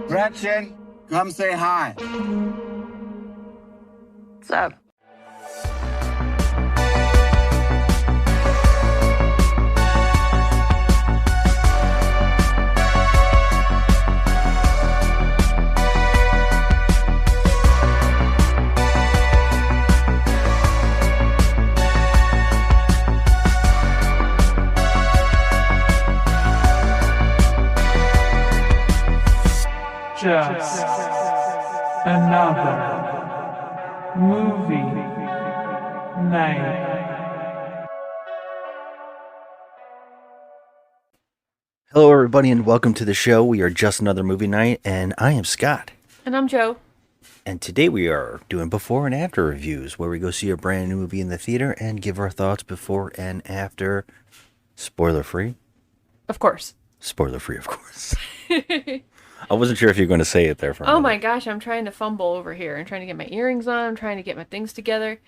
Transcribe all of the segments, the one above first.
Gretchen, come say hi. What's up? Just another movie night. Hello, everybody, and welcome to the show. We are Just Another Movie Night, and I am Scott. And I'm Joe. And today we are doing before and after reviews, where we go see a brand new movie in the theater and give our thoughts before and after. Spoiler free? Of course. Spoiler free, of course. I wasn't sure if you were going to say it there for a minute. Oh my gosh, I'm trying to fumble over here. I'm trying to get my earrings on. I'm trying to get my things together.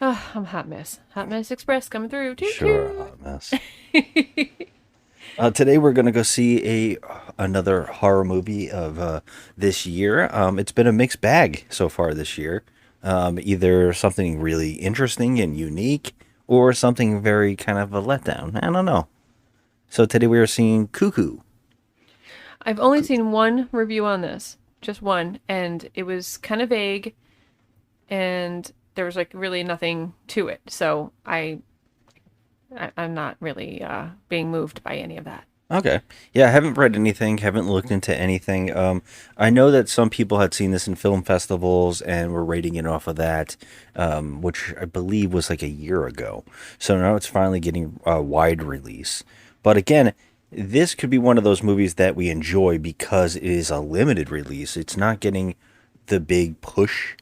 Oh, I'm a hot mess. Hot Mess Express coming through. Sure, a hot mess. Today we're going to go see another horror movie of this year. It's been a mixed bag so far this year. Either something really interesting and unique or something very kind of a letdown. I don't know. So today we are seeing Cuckoo. I've only seen one review on this. Just one. And it was kind of vague. And there was like really nothing to it. So I'm not really being moved by any of that. Okay. Yeah, I haven't read anything, haven't looked into anything. I know that some people had seen this in film festivals and were rating it off of that, which I believe was like a year ago. So now it's finally getting a wide release. But again, this could be one of those movies that we enjoy because it is a limited release. It's not getting the big push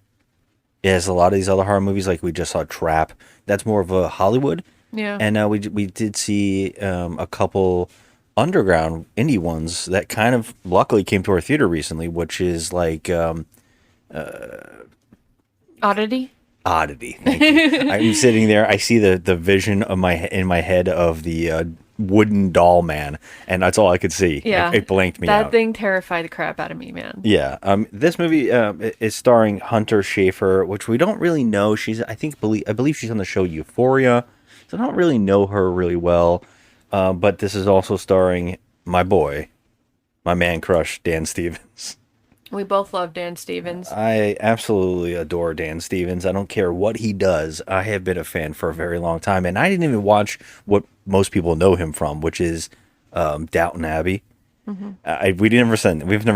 as a lot of these other horror movies, like we just saw Trap. That's more of a Hollywood. Yeah. And we did see a couple underground indie ones that kind of luckily came to our theater recently, which is like Oddity? Oddity. Thank you. I'm sitting there. I see the vision of in my head of the wooden doll man, and that's all I could see. Yeah. It blanked me out. That thing terrified the crap out of me, man. Yeah. This movie is starring Hunter Schafer, which we don't really know. I believe she's on the show Euphoria, so I don't really know her really well. But this is also starring my boy, my man crush, Dan Stevens. We both love Dan Stevens. I absolutely adore Dan Stevens. I don't care what he does. I have been a fan for a very long time, and I didn't even watch what most people know him from, which is Downton Abbey. Mm-hmm. We've never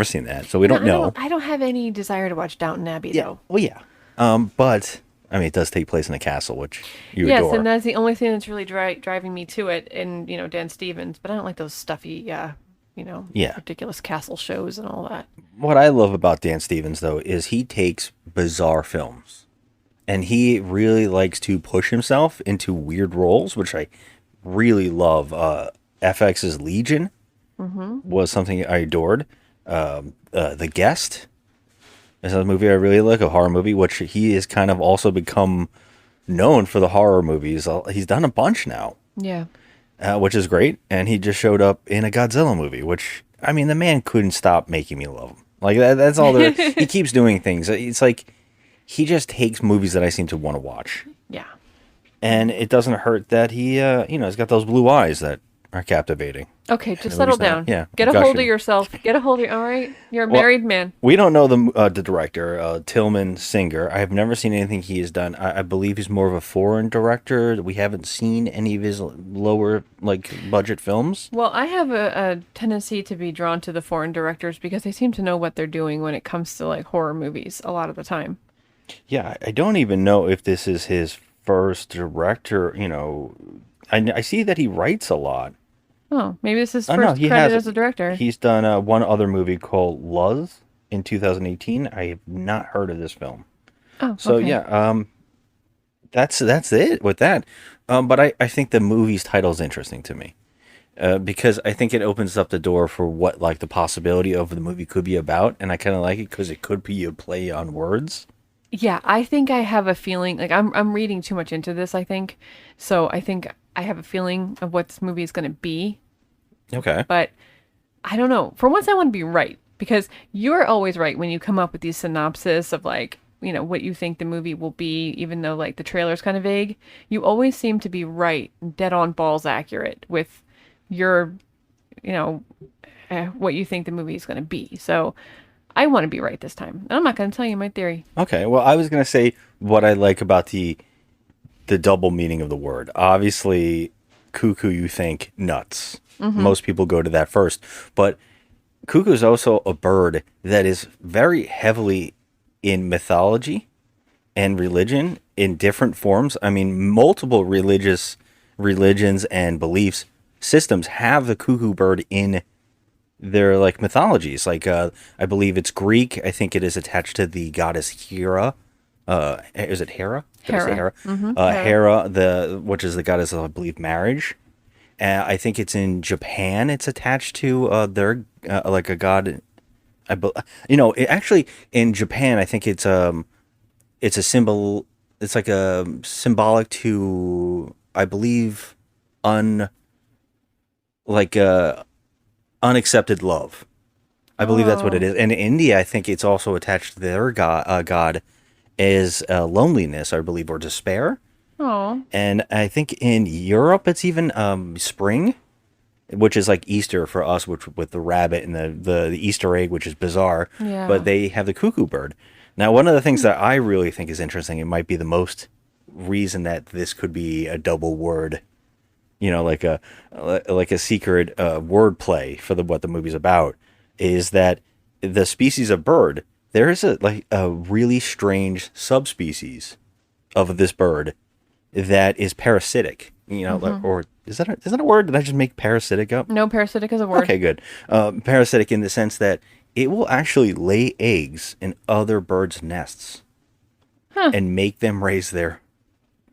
seen that, so we don't know. I don't have any desire to watch Downton Abbey, though. Well, yeah. But I mean, it does take place in a castle, which you adore. Yes, and that's the only thing that's really driving me to it. And Dan Stevens, but I don't like those stuffy, ridiculous castle shows and all that. What I love about Dan Stevens, though, is he takes bizarre films, and he really likes to push himself into weird roles, which I really love. FX's Legion was something I adored. The Guest is a movie I really like, a horror movie, which he has kind of also become known for the horror movies. He's done a bunch now. Yeah. Which is great, and he just showed up in a Godzilla movie, which, I mean, the man couldn't stop making me love him. Like, that's all there. He keeps doing things. It's like, he just takes movies that I seem to want to watch. Yeah. And it doesn't hurt that he's got those blue eyes that are captivating. Okay, just settle down. Yeah. Get a hold of yourself. All right? You're a married man. We don't know the director, Tillman Singer. I have never seen anything he has done. I believe he's more of a foreign director. We haven't seen any of his lower, budget films. Well, I have a tendency to be drawn to the foreign directors because they seem to know what they're doing when it comes to, horror movies a lot of the time. Yeah, I don't even know if this is his first director, I see that he writes a lot. Oh, maybe this is his first credit as a director. He's done one other movie called Luz in 2018. I have not heard of this film. Oh, so okay. Yeah, that's it with that. But I think the movie's title is interesting to me because I think it opens up the door for what the possibility of the movie could be about, and I kind of like it because it could be a play on words. Yeah, I think I have a feeling, I'm reading too much into this, I think. So I think I have a feeling of what this movie is going to be. Okay. But I don't know. For once, I want to be right because you're always right when you come up with these synopsis of like, what you think the movie will be, even though like the trailer's kind of vague. You always seem to be right, dead on balls accurate with your, what you think the movie is going to be. So I want to be right this time. And I'm not going to tell you my theory. Okay, well, I was going to say what I like about the double meaning of the word. Obviously, cuckoo, you think nuts. Most people go to that first. But cuckoo is also a bird that is very heavily in mythology and religion in different forms. I mean, multiple religions and beliefs systems have the cuckoo bird in their like mythologies. Like I believe it's Greek. I think it is attached to the goddess Hera. Is it Hera? Did I say Hera? Hera, which is the goddess of, I believe, marriage. I think it's in Japan. It's attached to their like a god. Actually in Japan, I think it's a symbol. It's like a symbolic to, I believe, unaccepted love. I believe that's what it is. And in India, I think it's also attached to their god is loneliness, I believe, or despair. Oh. And I think in Europe, it's even spring, which is like Easter for us, which with the rabbit and the Easter egg, which is bizarre. Yeah. But they have the cuckoo bird. Now, one of the things that I really think is interesting, it might be the most reason that this could be a double word, like a secret word play for what the movie's about, is that the species of bird, there is a really strange subspecies of this bird that is parasitic, or is that a word? Did I just make parasitic up? No, parasitic is a word. Okay, good. Parasitic in the sense that it will actually lay eggs in other birds' nests and make them raise their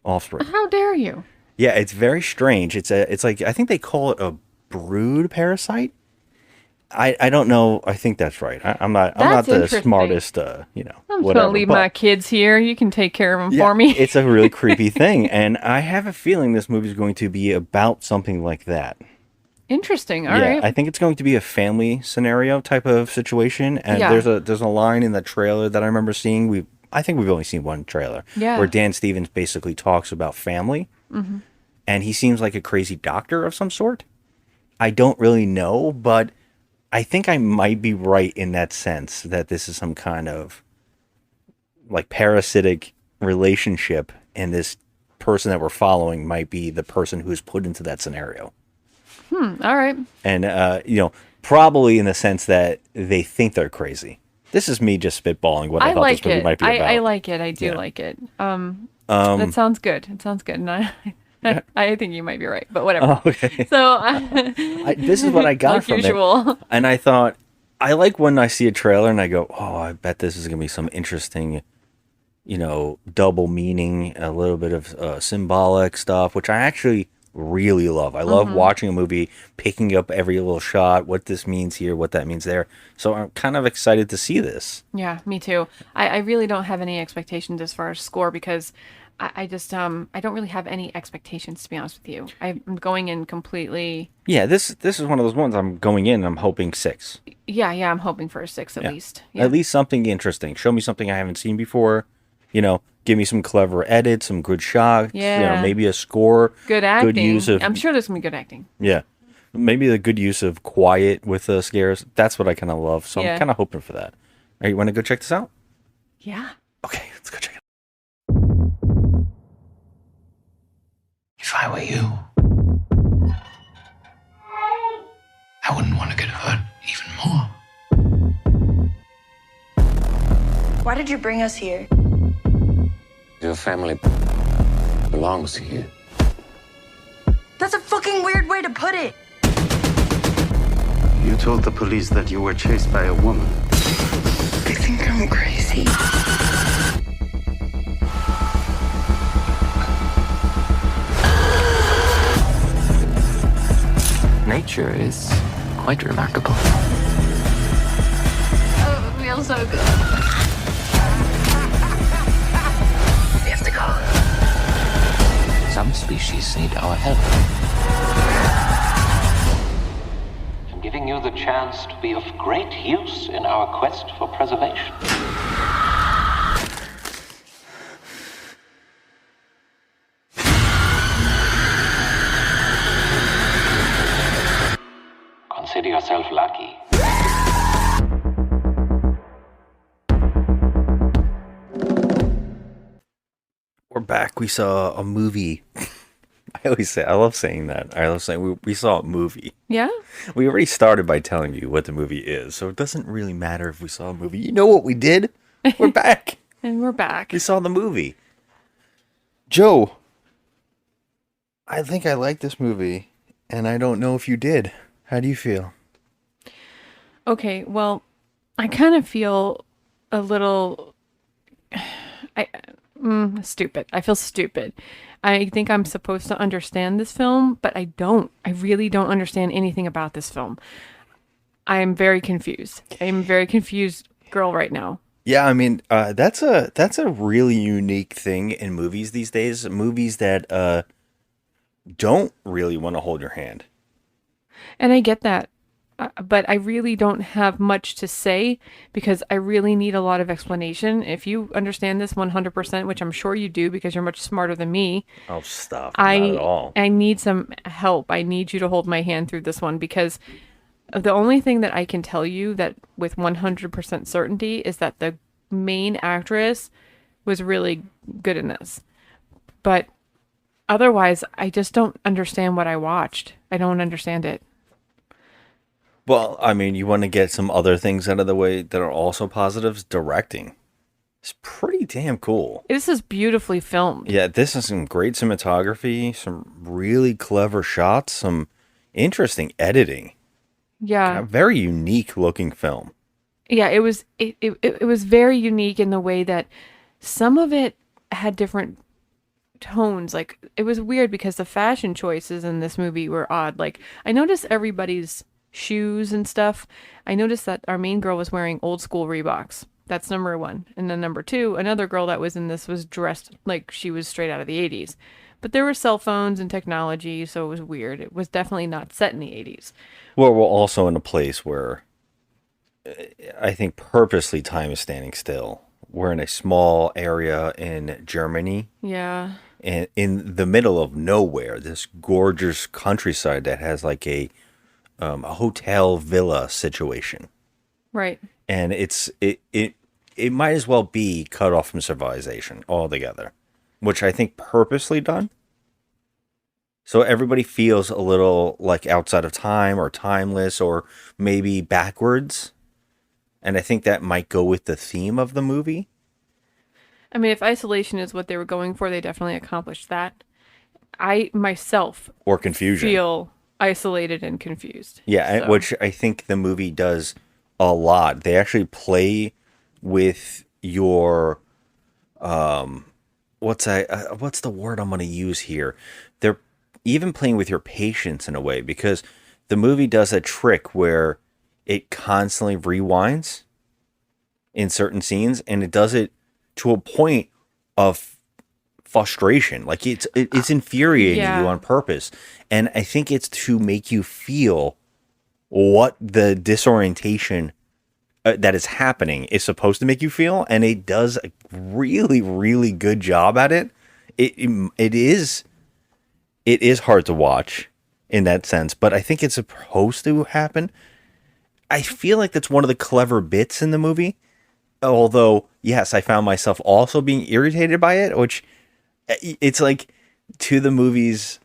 offspring. How dare you? Yeah, it's very strange. It's like, I think they call it a brood parasite. I don't know. I think that's right. I'm not the smartest, I'm just whatever. gonna leave my kids here. You can take care of them Yeah, for me. It's a really creepy thing, and I have a feeling this movie is going to be about something like that. Interesting. All right. I think it's going to be a family scenario type of situation, and Yeah. there's a line in the trailer that I remember seeing. I think we've only seen one trailer where Dan Stevens basically talks about family, and he seems like a crazy doctor of some sort. I don't really know, but I think I might be right in that sense that this is some kind of like parasitic relationship, and this person that we're following might be the person who's put into that scenario. All right. And, probably in the sense that they think they're crazy. This is me just spitballing what I thought this movie might be about. I like it. I do like it. That sounds good. It sounds good. And I think you might be right, but whatever. Oh, okay. So this is what I got like from usual. it. And I thought, I like when I see a trailer and I go, oh, I bet this is going to be some interesting, double meaning, a little bit of symbolic stuff, which I actually really love. I love watching a movie, picking up every little shot, what this means here, what that means there. So I'm kind of excited to see this. Yeah, me too. I really don't have any expectations as far as score because I just I don't really have any expectations, to be honest with you. I'm going in completely. Yeah, this is one of those ones I'm going in and I'm hoping 6. Yeah, I'm hoping for a 6 at least. Yeah. At least something interesting. Show me something I haven't seen before. Give me some clever edits, some good shots. Yeah. Maybe a score. Good acting. Good use of. I'm sure there's gonna be good acting. Yeah, maybe the good use of quiet with the scares. That's what I kind of love. So I'm kind of hoping for that. All right, you want to go check this out? Yeah. Okay, let's go check it out. If I were you, I wouldn't want to get hurt even more. Why did you bring us here? Your family belongs here. That's a fucking weird way to put it. You told the police that you were chased by a woman. I think I'm crazy. Nature is quite remarkable. Oh, it feels so good. We have to go. Some species need our help. I'm giving you the chance to be of great use in our quest for preservation. Consider yourself lucky. We're back. We saw a movie. I love saying that. I love saying we saw a movie. Yeah? We already started by telling you what the movie is, so it doesn't really matter if we saw a movie. You know what we did? We're back. And we're back. We saw the movie. Joe, I think I like this movie, and I don't know if you did. How do you feel? Okay, well, I kind of feel a little stupid. I feel stupid. I think I'm supposed to understand this film, but I don't. I really don't understand anything about this film. I'm very confused. I'm a very confused girl right now. Yeah, I mean, that's a really unique thing in movies these days. Movies that don't really want to hold your hand. And I get that. But I really don't have much to say because I really need a lot of explanation. If you understand this 100%, which I'm sure you do because you're much smarter than me. Oh, stop. Not at all. I need some help. I need you to hold my hand through this one because the only thing that I can tell you that with 100% certainty is that the main actress was really good in this. But otherwise, I just don't understand what I watched. I don't understand it. Well, I mean, you want to get some other things out of the way that are also positives. Directing. It's pretty damn cool. This is beautifully filmed. Yeah, this is some great cinematography, some really clever shots, some interesting editing. Yeah. A very unique looking film. Yeah, it was very unique in the way that some of it had different tones. Like, it was weird because the fashion choices in this movie were odd. Like, I noticed everybody's shoes and stuff. I noticed that our main girl was wearing old school Reeboks. That's number one. And then number two, another girl that was in this was dressed like she was straight out of the 80s. But there were cell phones and technology, so it was weird. It was definitely not set in the 80s. Well, we're also in a place where I think purposely time is standing still. We're in a small area in Germany. Yeah. And in the middle of nowhere, this gorgeous countryside that has like a hotel villa situation. Right. And it might as well be cut off from civilization altogether, which I think purposely done. So everybody feels a little like outside of time or timeless or maybe backwards. And I think that might go with the theme of the movie. I mean, if isolation is what they were going for, they definitely accomplished that. I myself or confusion feel isolated and confused. Yeah, so. Which I think the movie does a lot. They actually play with your what's the word I'm going to use here? They're even playing with your patience in a way because the movie does a trick where it constantly rewinds in certain scenes and it does it to a point of frustration. Like it's infuriating you on purpose. And I think it's to make you feel what the disorientation that is happening is supposed to make you feel. And it does a really, really good job at it. It is hard to watch in that sense, but I think it's supposed to happen. I feel like that's one of the clever bits in the movie. Although, yes, I found myself also being irritated by it, which it's like to the movie's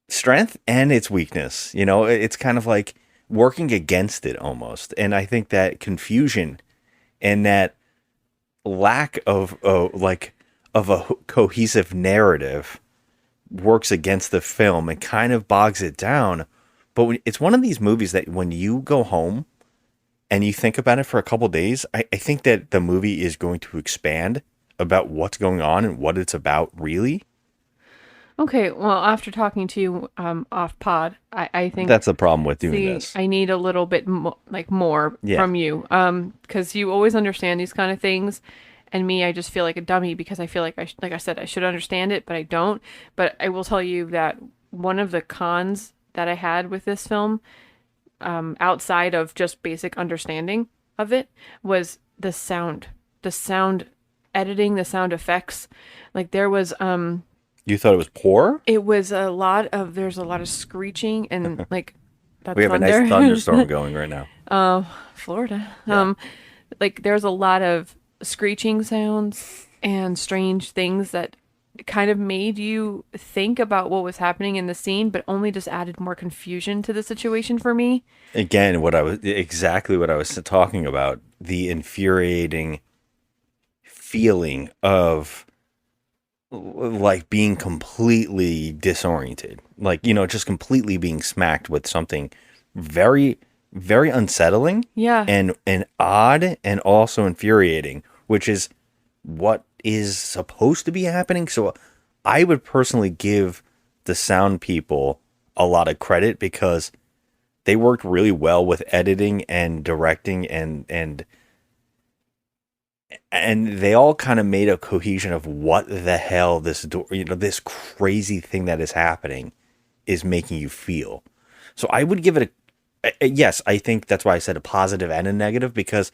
strength and its weakness. You know, it's kind of like working against it almost. And I think that confusion and that lack of a cohesive narrative works against the film and kind of bogs it down. But it's one of these movies that when you go home and you think about it for a couple days, I think that the movie is going to expand about what's going on and what it's about, really. Okay, well, after talking to you off pod, I think that's the problem with doing this. I need a little bit more from you, because you always understand these kind of things, and me, I just feel like a dummy because I feel like like I said, I should understand it, but I don't. But I will tell you that one of the cons that I had with this film outside of just basic understanding of it was the sound editing, the sound effects. Like there was You thought it was poor? it was there's a lot of screeching and like that's We have a thunder. nice thunderstorm going right now. Florida. Yeah. Like there's a lot of screeching sounds and strange things that kind of made you think about what was happening in the scene, but only just added more confusion to the situation for me. Again, exactly what I was talking about, the infuriating feeling of like being completely disoriented, like, just completely being smacked with something very, very unsettling, Yeah. and odd and also infuriating, which is what is supposed to be happening. So I would personally give the sound people a lot of credit because they worked really well with editing and directing, and they all kind of made a cohesion of what the hell this crazy thing that is happening is making you feel. So I would give it yes, I think that's why I said a positive and a negative, because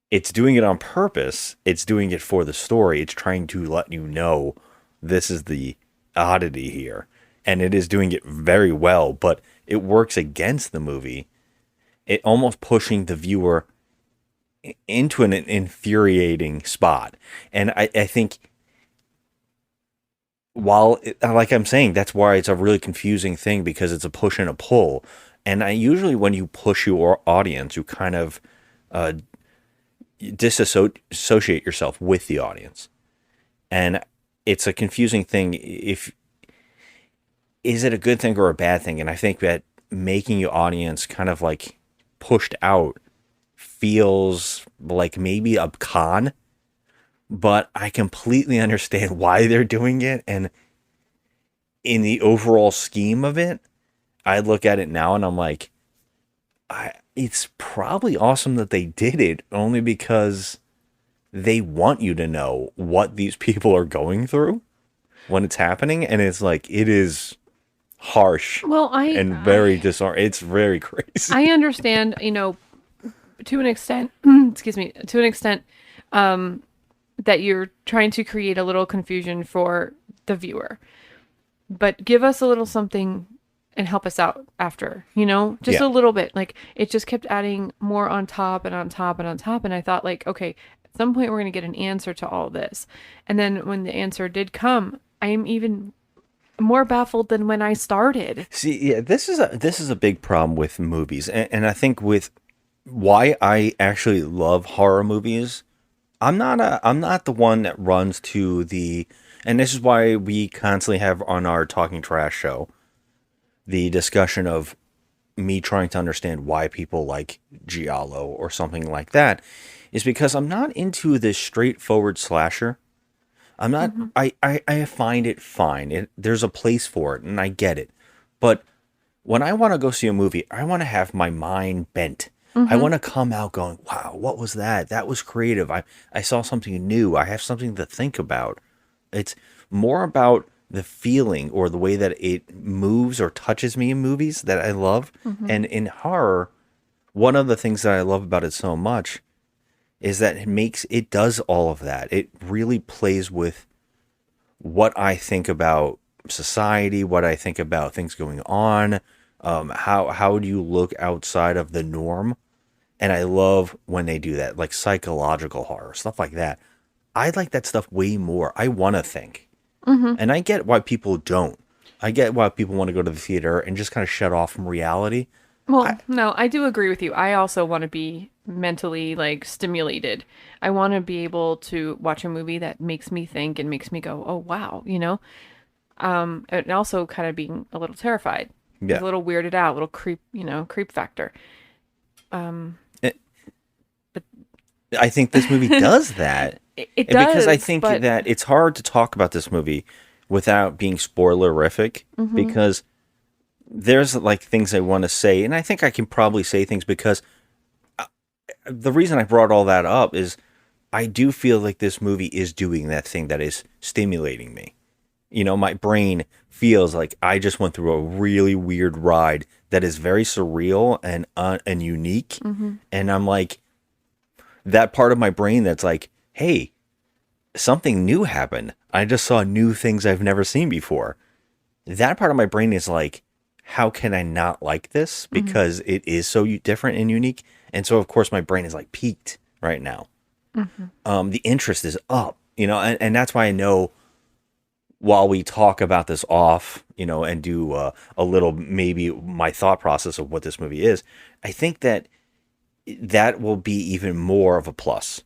it's doing it on purpose. It's doing it for the story. It's trying to let you know this is the oddity here. And it is doing it very well, but it works against the movie. It almost pushing the viewer into an infuriating spot. And I think like I'm saying, that's why it's a really confusing thing, because it's a push and a pull. And usually when you push your audience, you kind of disassociate yourself with the audience. And it's a confusing thing. Is it a good thing or a bad thing? And I think that making your audience kind of like pushed out feels like maybe a con, but I completely understand why they're doing it. And in the overall scheme of it, I look at it now and I'm like, it's probably awesome that they did it, only because they want you to know what these people are going through when it's happening. And it's like, it is harsh and very disorienting. It's very crazy. I understand, to an extent, excuse me, to an extent, that you're trying to create a little confusion for the viewer, but give us a little something and help us out after, just a little bit. Like it just kept adding more on top and on top and on top. And I thought like, okay, at some point we're going to get an answer to all this. And then when the answer did come, I am even more baffled than when I started. See, yeah, this is a big problem with movies. And I think with why I actually love horror movies, I'm not the one that runs to and this is why we constantly have on our Talking Trash show the discussion of me trying to understand why people like Giallo or something like that, is because I'm not into this straightforward slasher. I'm not. I find it fine. There's a place for it, and I get it. But when I want to go see a movie, I want to have my mind bent. I want to come out going, "Wow, what was that? That was creative. I saw something new. I have something to think about." It's more about the feeling or the way that it moves or touches me in movies that I love. And in horror, one of the things that I love about it so much is that it does all of that. It really plays with what I think about society, what I think about things going on, how do you look outside of the norm. And I love when they do that, like psychological horror, stuff like that. I like that stuff way more. I want to think. And I get why people don't. I get why people want to go to the theater and just kind of shut off from reality. Well, no, I do agree with you. I also want to be mentally like stimulated. I want to be able to watch a movie that makes me think and makes me go, "Oh, wow," and also kind of being a little terrified, Yeah. a little weirded out, a little creep factor. I think this movie does that. It does, because I think but that it's hard to talk about this movie without being spoilerific, because there's like things I want to say, and I think I can probably say things because the reason I brought all that up is I do feel like this movie is doing that thing that is stimulating me. My brain feels like I just went through a really weird ride that is very surreal and unique. And I'm like, that part of my brain that's like, hey, something new happened. I just saw new things I've never seen before. That part of my brain is like, how can I not like this? Because it is so different and unique. And so, of course, my brain is like peaked right now. The interest is up, and that's why I know while we talk about this off, and do a little, maybe my thought process of what this movie is, I think that will be even more of a plus.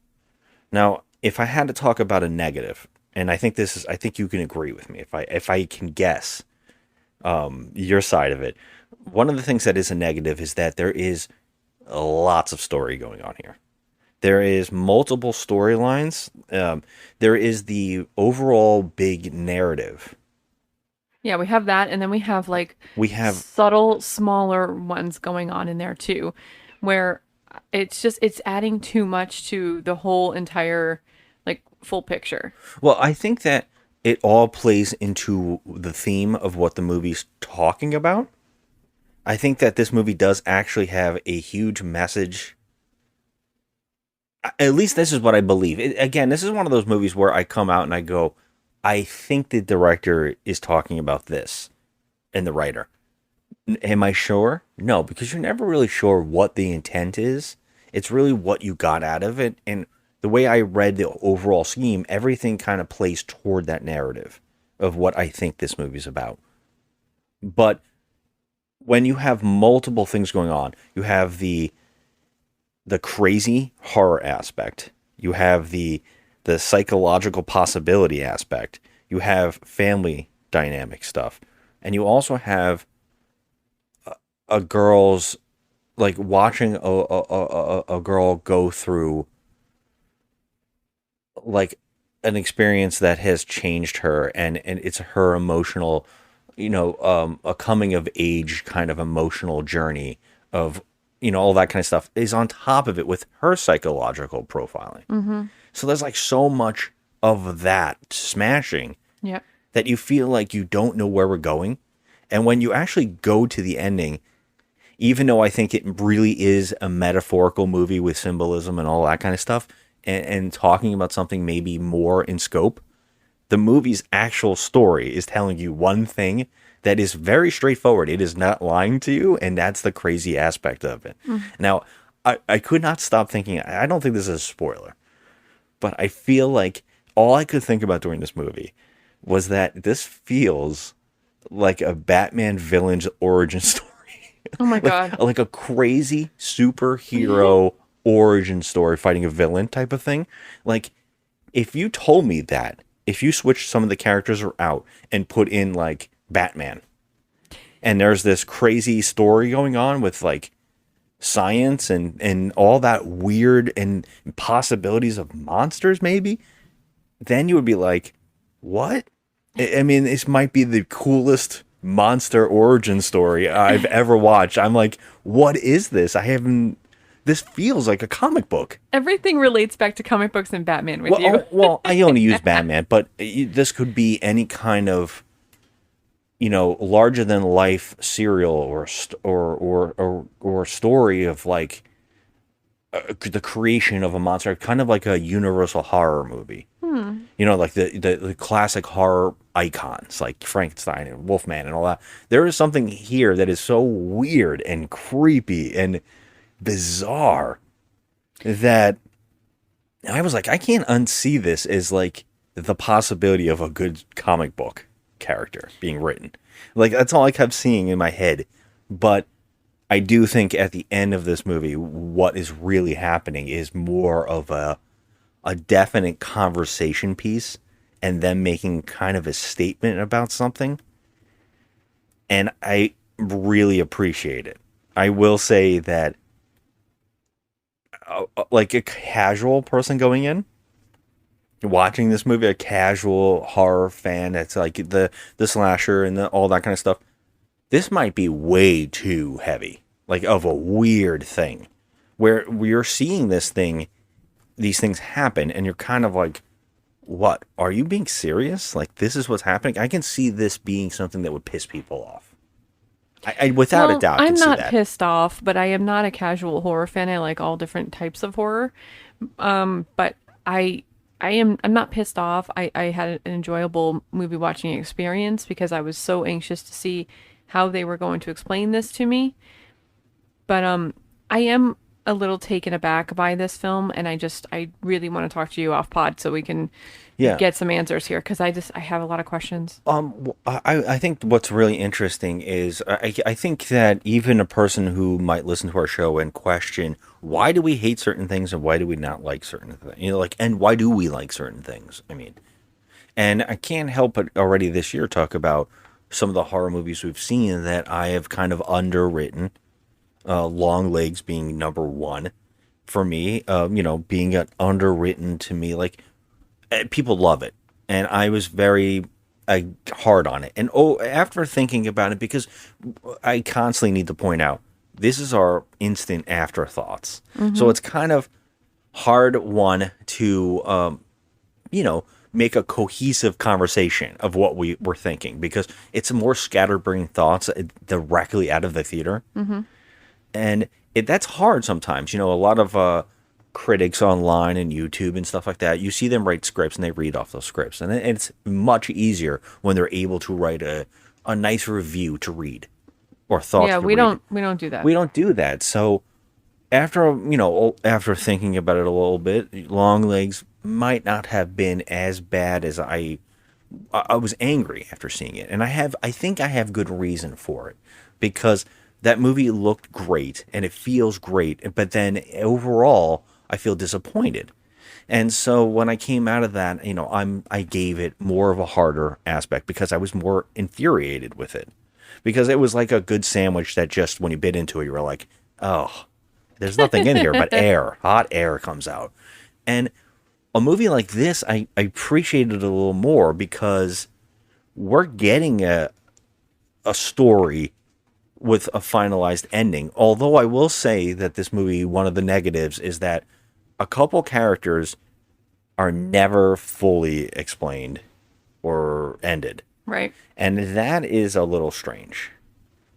Now, if I had to talk about a negative, and I think you can agree with me if I can guess your side of it. One of the things that is a negative is that there is lots of story going on here. There is multiple storylines. There is the overall big narrative. Yeah, we have that, and then we have subtle, smaller ones going on in there too, where it's adding too much to the whole entire full picture. Well, I think that it all plays into the theme of what the movie's talking about. I think that this movie does actually have a huge message. At least this is what I believe. Again, this is one of those movies where I come out and I go, I think the director is talking about this, and the writer. Am I sure? No, because you're never really sure what the intent is. It's really what you got out of it. And the way I read the overall scheme, everything kind of plays toward that narrative of what I think this movie's about. But when you have multiple things going on, you have the crazy horror aspect, you have the psychological possibility aspect, you have family dynamic stuff, and you also have a girl's watching a girl go through an experience that has changed her, and it's her emotional, a coming of age kind of emotional journey of, all that kind of stuff is on top of it with her psychological profiling. So there's so much of that smashing that you feel like you don't know where we're going. And when you actually go to the ending, even though I think it really is a metaphorical movie with symbolism and all that kind of stuff, and talking about something maybe more in scope, the movie's actual story is telling you one thing that is very straightforward. It is not lying to you, and that's the crazy aspect of it. Now, I could not stop thinking, I don't think this is a spoiler, but I feel like all I could think about during this movie was that this feels like a Batman villain's origin story. Oh my God. Like a crazy superhero origin story fighting a villain type of thing. If you told me that, if you switched some of the characters out and put in Batman, and there's this crazy story going on with science and all that weird and possibilities of monsters maybe, then you would be like, what? I mean, this might be the coolest monster origin story I've ever watched. I'm like, what is this? This feels like a comic book. Everything relates back to comic books and Batman with you. Well, I only use Batman, but this could be any kind of, larger than life serial or story of the creation of a monster, kind of like a universal horror movie. The classic horror icons like Frankenstein and Wolfman and all that. There is something here that is so weird and creepy and bizarre that I was like, I can't unsee this as the possibility of a good comic book character being written. That's all I kept seeing in my head. But I do think at the end of this movie, what is really happening is more of a definite conversation piece and them making kind of a statement about something. And I really appreciate it. I will say that a casual person going in, watching this movie, a casual horror fan that's the slasher and all that kind of stuff, this might be way too heavy, of a weird thing, where we're seeing these things happen, and you're kind of like, what? Are you being serious? Like, this is what's happening? I can see this being something that would piss people off. I without a doubt, I'm can see not that. pissed off, but I am not a casual horror fan. I like all different types of horror. But I'm not pissed off. I had an enjoyable movie watching experience because I was so anxious to see how they were going to explain this to me. But I am a little taken aback by this film, and I really want to talk to you off pod so we can get some answers here because I have a lot of questions. I think what's really interesting is I think that even a person who might listen to our show and question why do we hate certain things and why do we not like certain things, and why do we like certain things? I mean, and I can't help but already this year talk about some of the horror movies we've seen that I have kind of underwritten. Long Legs being number one for me, being underwritten to me, like people love it. And I was very hard on it. And after thinking about it, because I constantly need to point out, this is our instant afterthoughts. Mm-hmm. So it's kind of hard one to, make a cohesive conversation of what we were thinking because it's more scatterbrained thoughts directly out of the theater. Mm-hmm. And that's hard sometimes. A lot of critics online and YouTube and stuff like that, you see them write scripts and they read off those scripts. And it's much easier when they're able to write a nice review to read or thoughts to read. We don't do that. We don't do that. So after thinking about it a little bit, Long Legs might not have been as bad as I was angry after seeing it. And I think I have good reason for it because that movie looked great and it feels great, but then overall I feel disappointed. And so when I came out of that, I gave it more of a harder aspect because I was more infuriated with it. Because it was like a good sandwich that just when you bit into it, you were like, oh, there's nothing in here but hot air comes out. And a movie like this, I appreciated it a little more because we're getting a story with a finalized ending. Although I will say that this movie, one of the negatives is that a couple characters are never fully explained or ended. Right. And that is a little strange.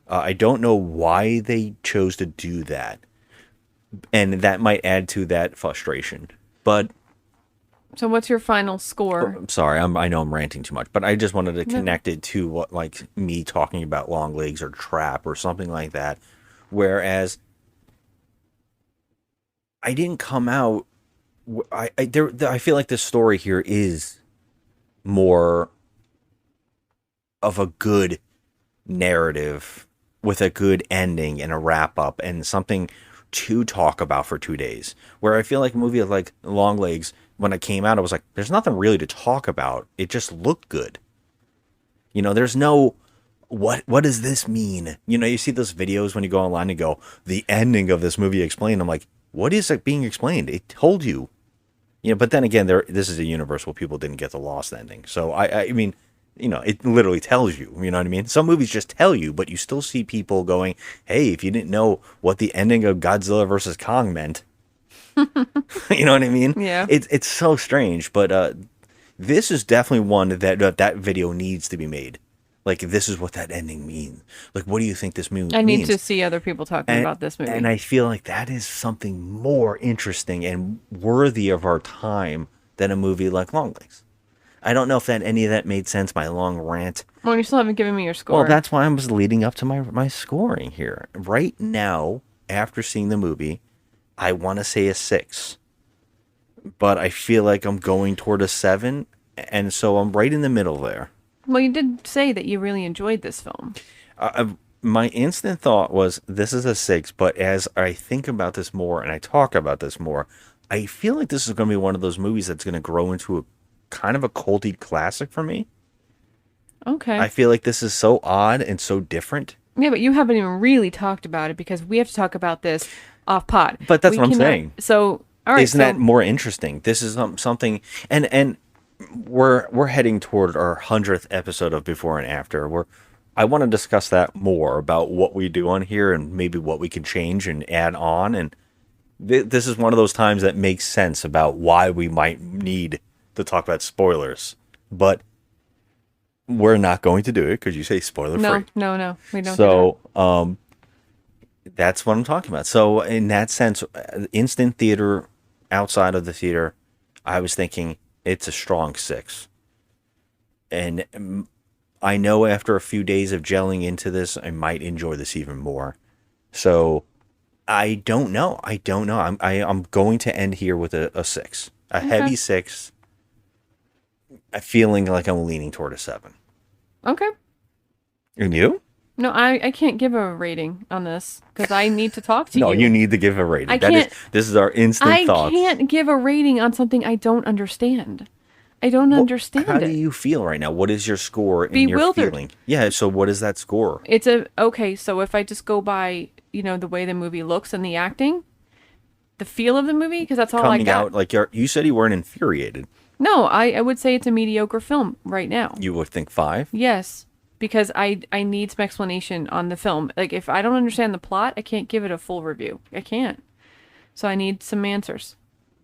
I don't know why they chose to do that. And that might add to that frustration. But so what's your final score? I'm sorry, I know I'm ranting too much, but I just wanted to connect it to what, like me talking about Long Legs or Trap or something like that. Whereas I didn't come out. I feel like the story here is more of a good narrative with a good ending and a wrap up and something to talk about for 2 days. Where I feel like a movie like Long Legs, when it came out, I was like, there's nothing really to talk about. It just looked good. There's no, what does this mean? You see those videos when you go online and go, the ending of this movie explained. I'm like, what is it being explained? It told you. But then again, this is a universe where people didn't get the lost ending. So, I mean, it literally tells you, you know what I mean? Some movies just tell you, but you still see people going, hey, if you didn't know what the ending of Godzilla versus Kong meant, you know what I mean? Yeah. It's so strange, but this is definitely one that video needs to be made. Like, this is what that ending means. Like, what do you think this movie I need means? to see other people talking about this movie. And I feel like that is something more interesting and worthy of our time than a movie like Long Legs. I don't know if any of that made sense, my long rant. Well, you still haven't given me your score. Well, that's why I was leading up to my scoring here. Right now, after seeing the movie, I want to say a 6. But I feel like I'm going toward a 7, and so I'm right in the middle there. Well, you did say that you really enjoyed this film. My instant thought was, this is a 6, but as I think about this more and I talk about this more, I feel like this is going to be one of those movies that's going to grow into a kind of a culty classic for me. Okay. I feel like this is so odd and so different. Yeah, but you haven't even really talked about it because we have to talk about this off pod. But that's what I'm saying. So, all right. Isn't that more interesting? This is something, and we're heading toward our 100th episode of Before and After. I want to discuss that more about what we do on here and maybe what we can change and add on. And this is one of those times that makes sense about why we might need to talk about spoilers, but we're not going to do it because you say spoiler free. No, we don't. So, that's what I'm talking about. So, in that sense, instant theater, outside of the theater, I was thinking it's a strong 6. And I know after a few days of gelling into this, I might enjoy this even more. So, I don't know. I'm going to end here with a 6, a heavy 6. Feeling like I'm leaning toward a 7. Okay. And you? No, I can't give a rating on this because I need to talk to you. No, you need to give a rating. I can't. This is our instant thoughts. I can't give a rating on something I don't understand. I don't understand How it. do you feel right now? What is your score in your Bewildered. feeling? Yeah, so what is that score? It's okay, so if I just go by, the way the movie looks and the acting, the feel of the movie, because that's all I Coming got. out, like you said you weren't infuriated. No, I would say it's a mediocre film right now. You would think 5? Yes, because I need some explanation on the film. Like, if I don't understand the plot, I can't give it a full review. I can't. So I need some answers,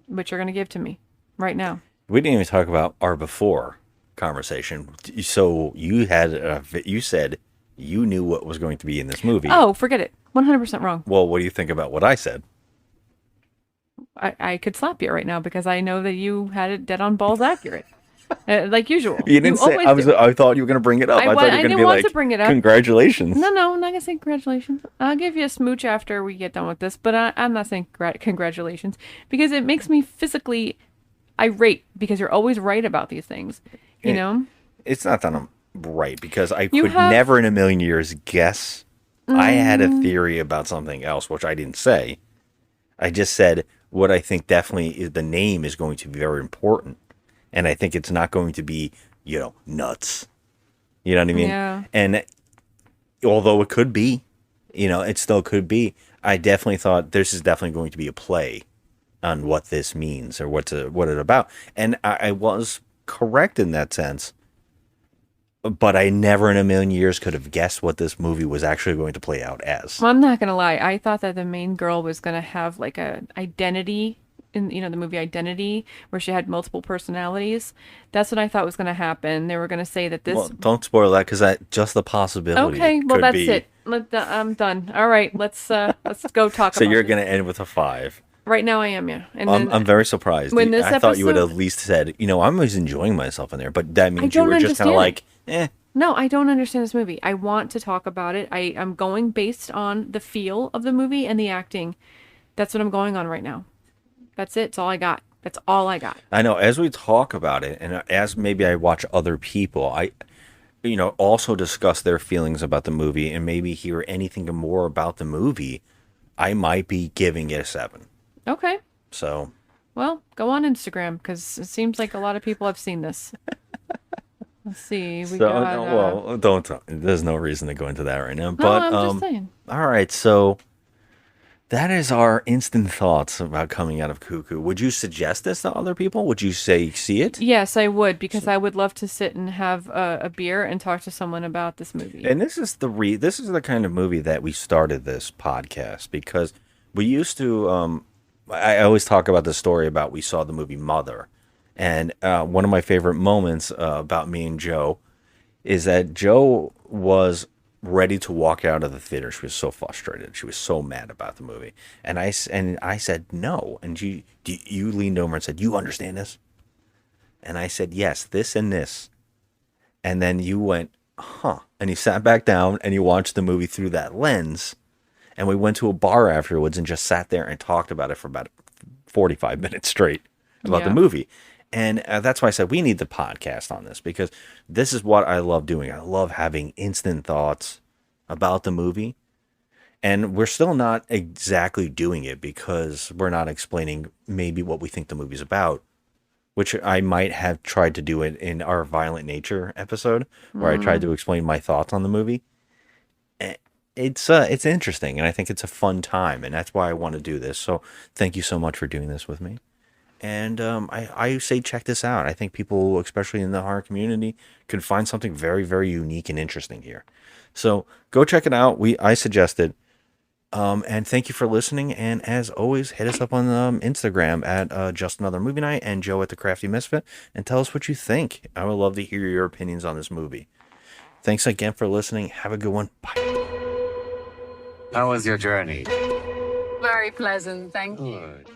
which you're going to give to me right now. We didn't even talk about our before conversation. So you said you knew what was going to be in this movie. Oh, forget it. 100% wrong. Well, what do you think about what I said? I could slap you right now because I know that you had it dead on balls accurate. Like usual. You didn't say. I thought you were going to bring it up. I thought you were going to be like, to bring it up. Congratulations. No, I'm not going to say congratulations. I'll give you a smooch after we get done with this, but I'm not saying congratulations because it makes me physically irate because you're always right about these things, you know? It's not that I'm right because I could never in a million years guess. I had a theory about something else, which I didn't say. I just said what I think definitely is the name is going to be very important. And I think it's not going to be, nuts. You know what I mean? Yeah. And although it could be, it still could be, I definitely thought this is definitely going to be a play on what this means or what it's about. And I was correct in that sense. But I never in a million years could have guessed what this movie was actually going to play out as. Well, I'm not going to lie. I thought that the main girl was going to have like a identity in, the movie Identity, where she had multiple personalities. That's what I thought was going to happen. They were going to say that this... Well, don't spoil that because just the possibility. Okay, well, that's be... it. I'm done. All right, let's go talk about So you're going to end with a 5. Right now I am, yeah. And I'm very surprised. When this I thought you would episode- at least said, I'm always enjoying myself in there. But that means you don't were just kind of like, No, I don't understand this movie. I want to talk about it. I'm going based on the feel of the movie and the acting. That's what I'm going on right now. That's it. It's all I got. That's all I got. I know. As we talk about it, and as maybe I watch other people, I also discuss their feelings about the movie and maybe hear anything more about the movie, I might be giving it a 7. Okay. So. Well, go on Instagram because it seems like a lot of people have seen this. Let's see. Don't. There's no reason to go into that right now. No, But I'm just saying. All right, so that is our instant thoughts about coming out of Cuckoo. Would you suggest this to other people? Would you say see it? Yes, I would because I would love to sit and have a beer and talk to someone about this movie. And this is the kind of movie that we started this podcast because we used to. I always talk about the story about we saw the movie Mother. And one of my favorite moments about me and Joe is that Joe was ready to walk out of the theater. She was so frustrated. She was so mad about the movie. And I said, no. And you leaned over and said, you understand this? And I said, yes, this and this. And then you went, huh. And you sat back down and you watched the movie through that lens. And we went to a bar afterwards and just sat there and talked about it for about 45 minutes straight about the movie. And that's why I said we need the podcast on this because this is what I love doing. I love having instant thoughts about the movie. And we're still not exactly doing it because we're not explaining maybe what we think the movie's about, which I might have tried to do it in our Violent Nature episode where I tried to explain my thoughts on the movie. It's interesting, and I think it's a fun time, and that's why I want to do this. So thank you so much for doing this with me. And I say check this out. I think people, especially in the horror community, could find something very, very unique and interesting here. So go check it out. I suggested And thank you for listening. And as always, hit us up on Instagram at Just Another Movie Night and Joe at the Crafty Misfit, and tell us what you think. I would love to hear your opinions on this movie. Thanks again for listening. Have a good one. Bye. How was your journey? Very pleasant, thank you. Good.